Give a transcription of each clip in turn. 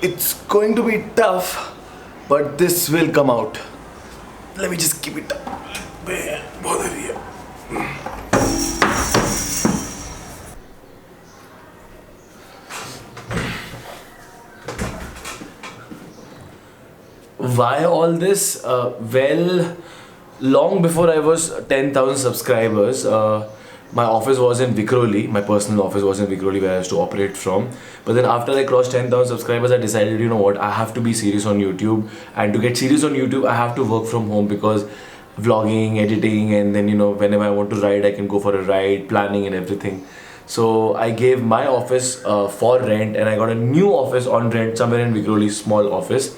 It's going to be tough, but this will come out. Let me just keep it up. बहुत heavy है. Why all this? Well, long before I was 10,000 subscribers, my office was in Vikhroli. My personal office was in Vikhroli where I used to operate from. But then after I crossed 10,000 subscribers, I decided, you know what, I have to be serious on YouTube. And to get serious on YouTube, I have to work from home because vlogging, editing, and then, you know, whenever I want to ride, I can go for a ride, planning and everything. So I gave my office for rent, and I got a new office on rent somewhere in Vikhroli, small office,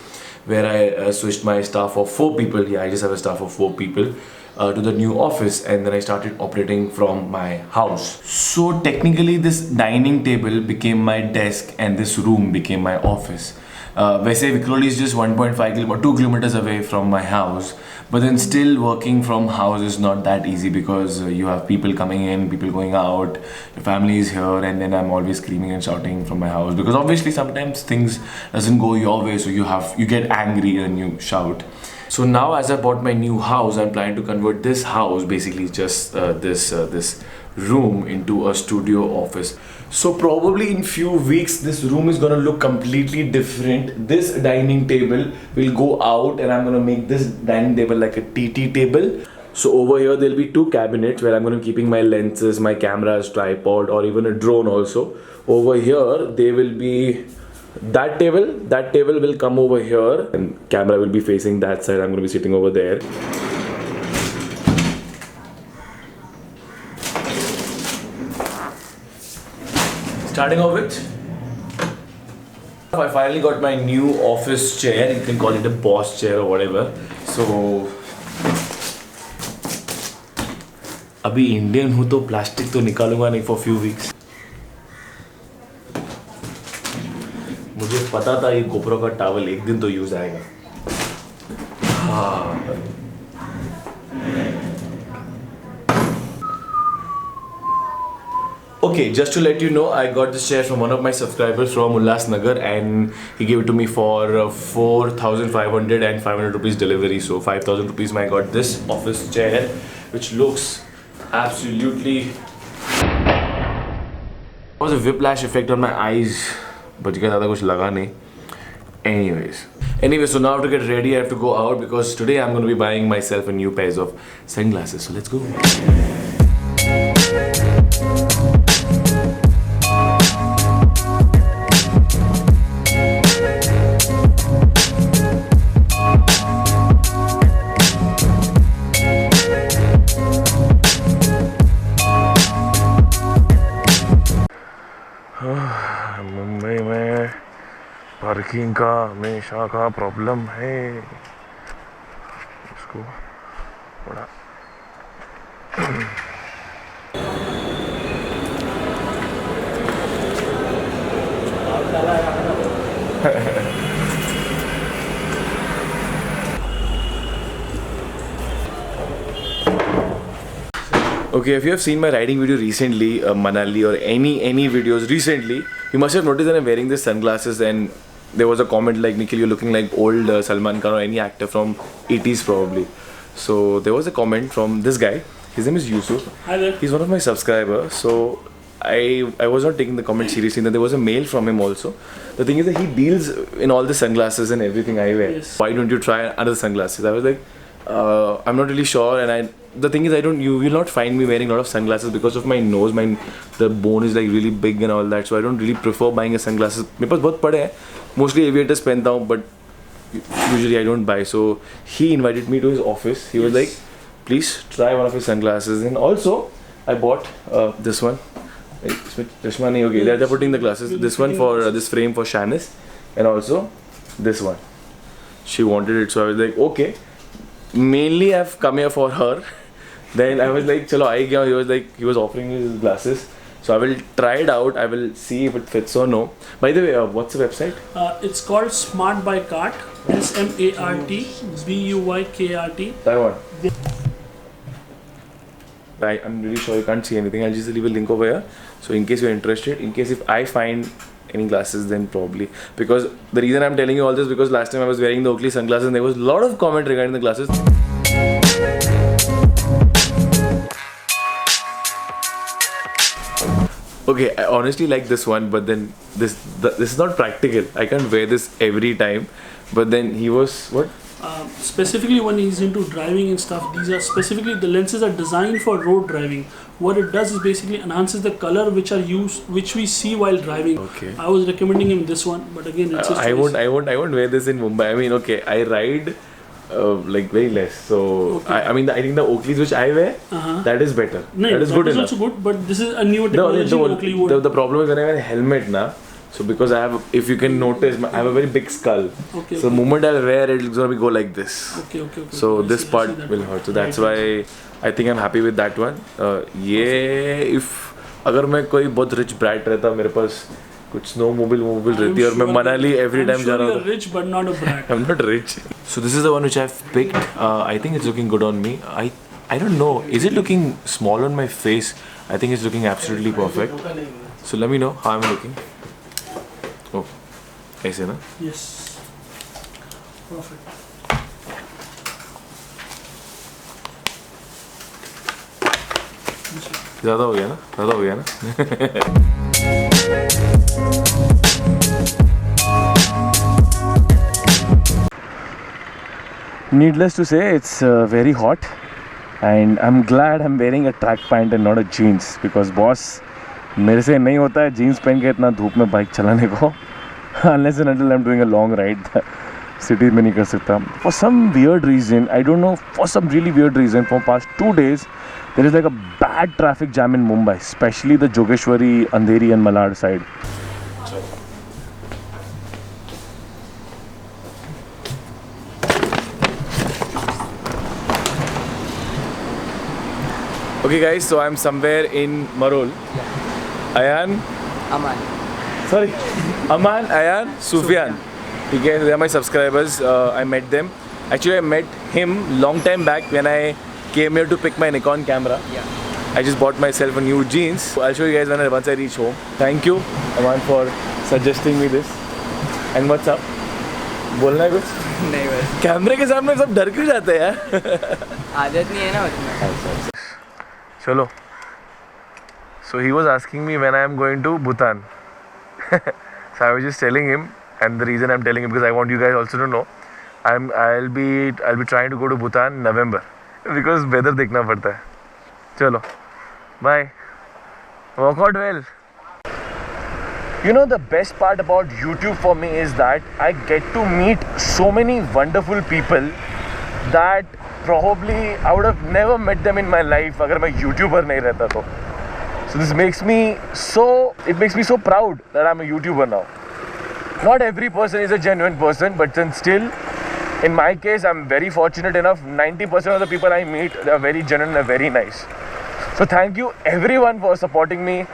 where I switched my staff of 4 people. Yeah, I just have a staff of 4 people. To the new office, and then I started operating from my house. So technically this dining table became my desk and this room became my office. वैसे Vikhroli is just 1.5 kilometers, 2 kilometers away from my house, but then still working from house is not that easy because you have people coming in, people going out, your family is here, and then I'm always screaming and shouting from my house because obviously sometimes things doesn't go your way, so you get angry and you shout. So now as I bought my new house, I'm planning to convert this house, basically just this room, into a studio office. So probably in few weeks this room is gonna look completely different. This dining table will go out and I'm gonna make this dining table like a TT table. So over here there'll be 2 cabinets where I'm gonna be keeping my lenses, my cameras, tripod, or even a drone also. Over here they will be that table will come over here and camera will be facing that side. I'm going to be sitting over there. Starting off with, I finally got my new office chair. You can call it a boss chair or whatever. So अभी Indian हूँ तो plastic तो निकालूंगा नहीं for few weeks. मुझे पता था ये GoPro का टावल एक दिन तो यूज आएगा. Okay, just to let you know, I got this chair from one of my subscribers from Ulhasnagar, and he gave it to me for 4,500 and 500 rupees delivery. So 5,000 rupees I got this office chair, which looks absolutely... There was a whiplash effect on my eyes. But you ज़्यादा कुछ लगा नहीं. Anyways, so now to get ready, I have to go out because today I'm going to be buying myself a new pair of sunglasses. So let's go. Mumbai में parking का हमेशा का problem है. इसको बड़ा Okay, if you have seen my riding video recently, Manali, or any videos recently, you must have noticed that I'm wearing these sunglasses, and there was a comment like, Nikhil, you're looking like old Salman Khan or any actor from 80s probably. So there was a comment from this guy. His name is Yusuf. Hi there. He's one of my subscribers. So I was not taking the comment seriously. Then there was a mail from him also. The thing is that he deals in all the sunglasses and everything I wear. Yes. Why don't you try other sunglasses? I was like, I'm not really sure, and the thing is, you will not find me wearing a lot of sunglasses because of my nose. The bone is like really big and all that, so I don't really prefer buying a sunglasses. मेरे पास बहुत पड़े हैं, mostly aviators पहनता हूँ, but usually I don't buy. So he invited me to his office. He was like, please try one of his sunglasses, and also I bought this one. Okay, they're putting the glasses. This one for this frame for Shanice, and also this one. She wanted it, so I was like, okay. Mainly I've come here for her. Then I was like, chalo, I gaya. He was like, he was offering me his glasses. So I will try it out. I will see if it fits or no. By the way, what's the website? It's called Smart by Cart. SMARTBUYKRT. Taiwan. I'm really sure you can't see anything. I'll just leave a link over here. So in case you're interested, in case if I find any glasses, then probably. Because the reason I'm telling you all this, because last time I was wearing the Oakley sunglasses and there was a lot of comment regarding the glasses. Okay, I honestly like this one, but then this is not practical. I can't wear this every time. But then he was what? Specifically when he's into driving and stuff, these are specifically, the lenses are designed for road driving. What it does is basically enhances the color which we see while driving. Okay. I was recommending him this one, but again it's his choice. I won't wear this in Mumbai. I mean, okay, I ride like very less. So Okay. I mean, I think the Oakleys which I wear, that is better. No, that is good enough. also good, but this is a newer technology. Oakley would. The problem is when I wear a helmet now. So because I have, if you can notice, I have a very big skull. Okay, so the moment I wear it, it's gonna go like this. Okay. So I this see part that will part. hurt. So that's Right. why I think I'm happy with that one. ये if अगर मैं कोई बहुत rich brat रहता मेरे पास कुछ snowmobile रहती और मैं मनाली every time जा रहा I'm sure हूँ. you're rich but not a brat. I'm not rich. So this is the one which I've picked. I think it's looking good on me. I don't know. Is it looking small on my face? I think it's looking absolutely perfect. So let me know how I'm looking. Oh, ऐसे ना? Yes. Perfect. ज़्यादा हो गया ना? ज़्यादा हो गया ना? Needless to say, it's very hot, and I'm glad I'm wearing a track pant and not a jeans because boss, मेरे से नहीं होता है jeans पहन के इतना धूप में बाइक चलाने को. Unless and until I'm doing a long ride, city में नहीं कर सकता. For some weird reason, I don't know. For some really weird reason, for past 2 days, there is like a bad traffic jam in Mumbai, especially the Jogeshwari, Andheri, and Malad side. Okay guys, so I'm somewhere in Marol. Ayan? Aman, Ayan, Sufyan. Okay, they are my subscribers. I met them. Actually, I met him long time back when I came here to pick my Nikon camera. Yeah. I just bought myself a new jeans. I'll show you guys once I reach home. Thank you, Aman, for suggesting me this. And what's up? बोलना है कुछ? नहीं बस कैमरे के सामने सब डर क्यों जाते हैं यार? आदत नहीं है ना उसमें. चलो. So he was asking me when I am going to Bhutan. So I was just telling him, and the reason I'm telling him because I want you guys also to know, I'll be trying to go to Bhutan in November because weather देखना पड़ता है. चलो, bye. Work out well. You know, the best part about YouTube for me is that I get to meet so many wonderful people that probably I would have never met them in my life अगर मैं YouTuber नहीं रहता तो. So this makes me so proud that I'm a YouTuber now. Not every person is a genuine person, but then still, in my case, I'm very fortunate enough. 90% of the people I meet, they are very genuine and very nice. So thank you everyone for supporting me.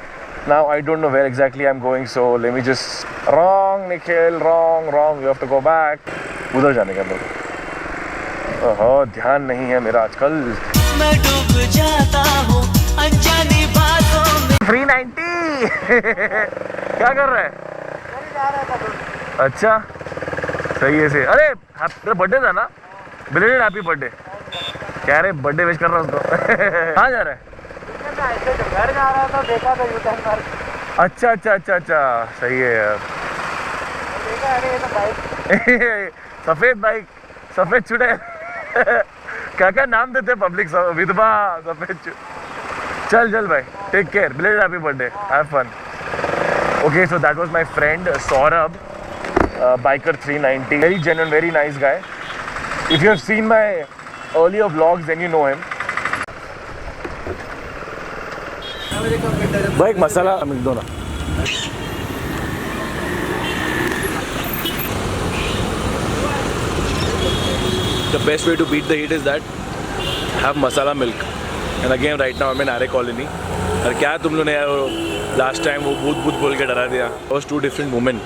Now I don't know where exactly I'm going, so let me just... Wrong, Nikhil, wrong. You have to go back. उधर जाने का मेरे को. ओहो, ध्यान नहीं है मेरा आजकल. मैं डूब जाता हूँ अनजानी बातों में. 390. क्या कर रहा है? अच्छा, सही है. से अरे तेरा बर्थडे था ना? Belated happy birthday. क्या रे बर्थडे विश कर रहा हूँ उसको. कहाँ जा रहा है? घर जा रहा था, देखा था यूटर्न मार. अच्छा, सही है यार. देखा अरे ये तो बाइक. सफेद बाइक, सफेद चुड़ैल. क्या नाम देते पब्लिक, विधवा सफेद. चल भाई, take care, belated happy birthday, have fun. Okay, so that was my friend Saurabh, Biker 390. Very genuine, very nice guy. If you have seen my earlier vlogs, then you know him. भाई एक मसाला मिल दो ना. The best way to beat the heat is that have masala milk. And again, right now I'm in Aare Colony. और क्या तुम लोगों ने last time वो भूत बोल के डरा दिया. It was 2 different women.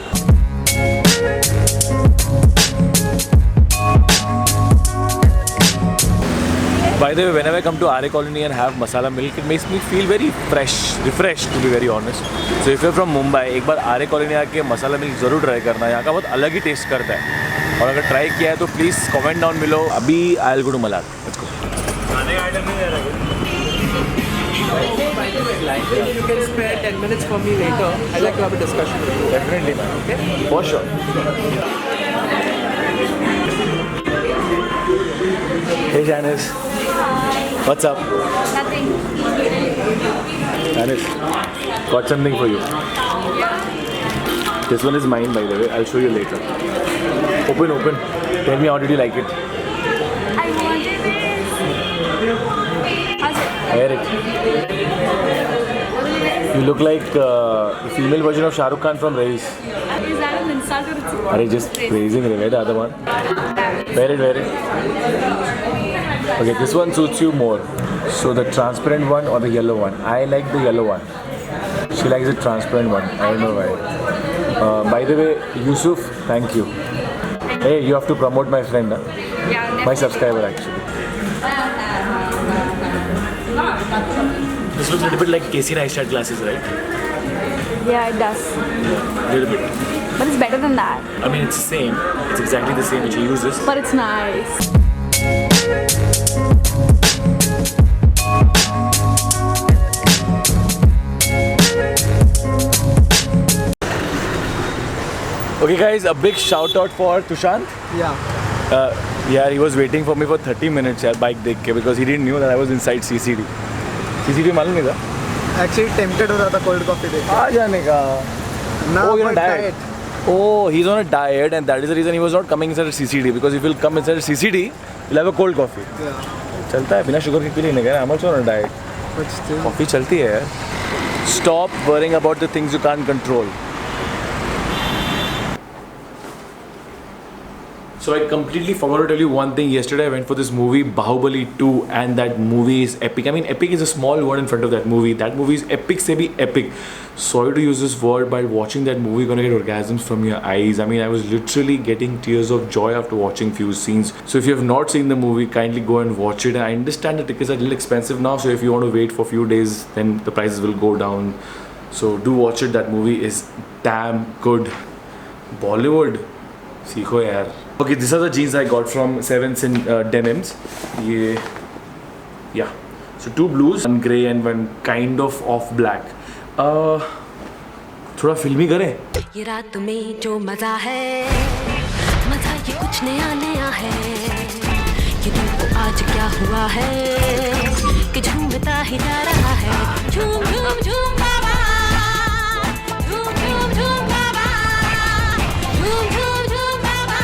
By the way, whenever I come to RA Colony and have masala milk, it makes me feel very fresh, refreshed to be very honest. So if you're from Mumbai, एक बार RA Colony आके मसाला milk ज़रूर try करना, यहाँ का बहुत अलग ही test करता है. और अगर ट्राई किया है तो प्लीज़ कमेंट डाउन बिलो. अभी I'll go to Malad. Let's go. खाने का आइटम नहीं दे रहा. You can spare 10 minutes for me later. I'd like to have a discussion with you. Definitely, man. Okay. For sure. Hey Janice. What's up? Nothing. Janice, got something for you. This one is mine, by the way. I'll show you later. Open. Tell me, how did you like it? I wanted this. How's it? Wear it. You look like the female version of Shah Rukh Khan from Raees. Is that an insult or it's Are you just praising him? Where the other one? Wear it. Okay, this one suits you more. So the transparent one or the yellow one? I like the yellow one. She likes the transparent one. I don't know why. By the way, Yusuf, thank you. Hey, you have to promote my friend, huh? Yeah, My subscriber actually. This looks a little bit like Casey Neistat glasses, right? Yeah, it does. A little bit. But it's better than that. I mean, it's the same. It's exactly the same which he uses. But it's nice. Okay, guys, a big shout out for Tushant. Yeah. Yeah, he was waiting for me for 30 minutes यार bike देख के because he didn't knew that I was inside CCD. CCD मालूम नहीं था? Actually tempted हो रहा था cold coffee देख. आ जाने का. Now Oh, you're on a I'm diet. Oh, he's on a diet and that is the reason he was not coming inside CCD because if he'll come inside CCD, he'll have a cold coffee. Yeah. चलता है बिना sugar के P लेने का. I'm also on a diet. But still. Coffee चलती है यार. Stop worrying about the things you can't control. So I completely forgot to tell you one thing. Yesterday I went for this movie Bahubali 2 and that movie is epic. I mean, epic is a small word in front of that movie. That movie is epic se bhi epic. Sorry to use this word, but watching that movie you're gonna get orgasms from your eyes. I mean, I was literally getting tears of joy after watching few scenes. So if you have not seen the movie, kindly go and watch it. And I understand the tickets are a little expensive now, so if you want to wait for a few days, then the prices will go down. So do watch it. That movie is damn good. Bollywood, सीखो यार. Okay, these are the jeans I got from Sevens in denims. Yeah. So 2 blues, 1 grey and 1 kind of off black. थोड़ा फिल्मी करें. ये रात में जो मजा है, मजा ये कुछ नया नया है. ये दिल को आज क्या हुआ है कि झूमता ही जा रहा है. झूम झूम झूम बाबा, झूम झूम झूम बाबा, झूम झूम झूम बाबा.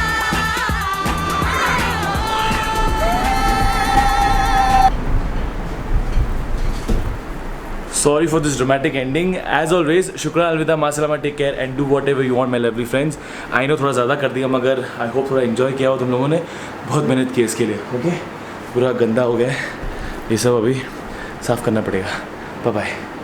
Sorry for this dramatic ending. As always, shukran, alvida, ma salama, take care and do whatever you want, my lovely friends. I know थोड़ा ज़्यादा कर दिया मगर I hope थोड़ा enjoy किया हो तुम लोगों ने. बहुत मेहनत की इसके लिए. Okay? पूरा गंदा हो गया है. ये सब अभी साफ़ करना पड़ेगा. Bye bye.